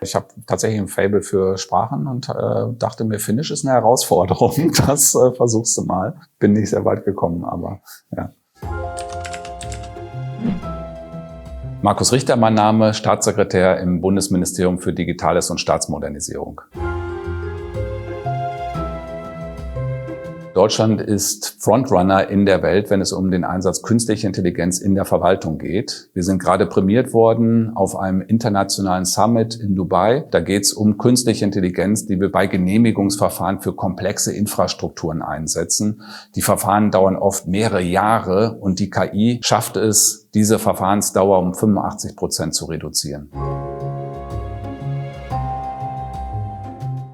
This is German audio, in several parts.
Ich habe tatsächlich ein Faible für Sprachen und dachte mir, Finnisch ist eine Herausforderung. Das versuchst du mal. Bin nicht sehr weit gekommen, aber ja. Markus Richter, mein Name, Staatssekretär im Bundesministerium für Digitales und Staatsmodernisierung. Deutschland ist Frontrunner in der Welt, wenn es um den Einsatz künstlicher Intelligenz in der Verwaltung geht. Wir sind gerade prämiert worden auf einem internationalen Summit in Dubai. Da geht es um künstliche Intelligenz, die wir bei Genehmigungsverfahren für komplexe Infrastrukturen einsetzen. Die Verfahren dauern oft mehrere Jahre und die KI schafft es, diese Verfahrensdauer um 85% zu reduzieren.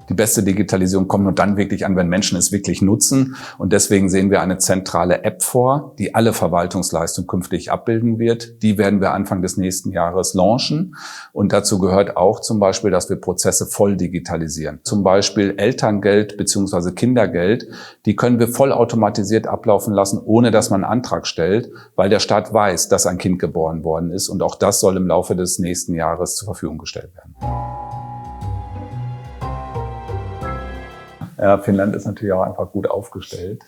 Die beste Digitalisierung kommt nur dann wirklich an, wenn Menschen es wirklich nutzen. Und deswegen sehen wir eine zentrale App vor, die alle Verwaltungsleistungen künftig abbilden wird. Die werden wir Anfang des nächsten Jahres launchen. Und dazu gehört auch zum Beispiel, dass wir Prozesse voll digitalisieren. Zum Beispiel Elterngeld bzw. Kindergeld, die können wir vollautomatisiert ablaufen lassen, ohne dass man einen Antrag stellt, weil der Staat weiß, dass ein Kind geboren worden ist. Und auch das soll im Laufe des nächsten Jahres zur Verfügung gestellt werden. Ja, Finnland ist natürlich auch einfach gut aufgestellt.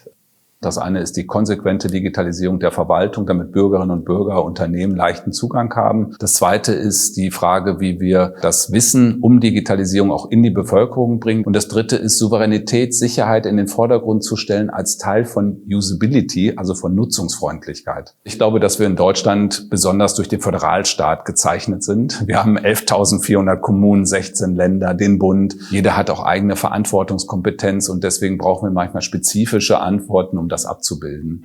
Das eine ist die konsequente Digitalisierung der Verwaltung, damit Bürgerinnen und Bürger, Unternehmen leichten Zugang haben. Das zweite ist die Frage, wie wir das Wissen um Digitalisierung auch in die Bevölkerung bringen. Und das dritte ist Souveränität, Sicherheit in den Vordergrund zu stellen als Teil von Usability, also von Nutzungsfreundlichkeit. Ich glaube, dass wir in Deutschland besonders durch den Föderalstaat gezeichnet sind. Wir haben 11.400 Kommunen, 16 Länder, den Bund. Jeder hat auch eigene Verantwortungskompetenz und deswegen brauchen wir manchmal spezifische Antworten, um das abzubilden.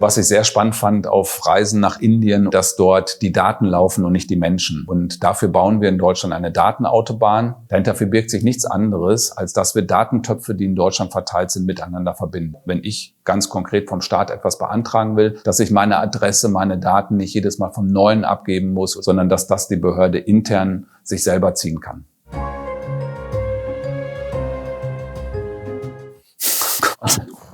Was ich sehr spannend fand auf Reisen nach Indien, dass dort die Daten laufen und nicht die Menschen. Und dafür bauen wir in Deutschland eine Datenautobahn. Dahinter verbirgt sich nichts anderes, als dass wir Datentöpfe, die in Deutschland verteilt sind, miteinander verbinden. Wenn ich ganz konkret vom Staat etwas beantragen will, dass ich meine Adresse, meine Daten nicht jedes Mal vom Neuen abgeben muss, sondern dass das die Behörde intern sich selber ziehen kann.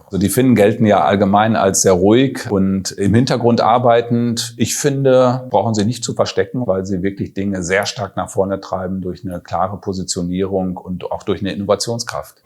Also die Finnen gelten ja allgemein als sehr ruhig und im Hintergrund arbeitend. Ich finde, brauchen sie nicht zu verstecken, weil sie wirklich Dinge sehr stark nach vorne treiben durch eine klare Positionierung und auch durch eine Innovationskraft.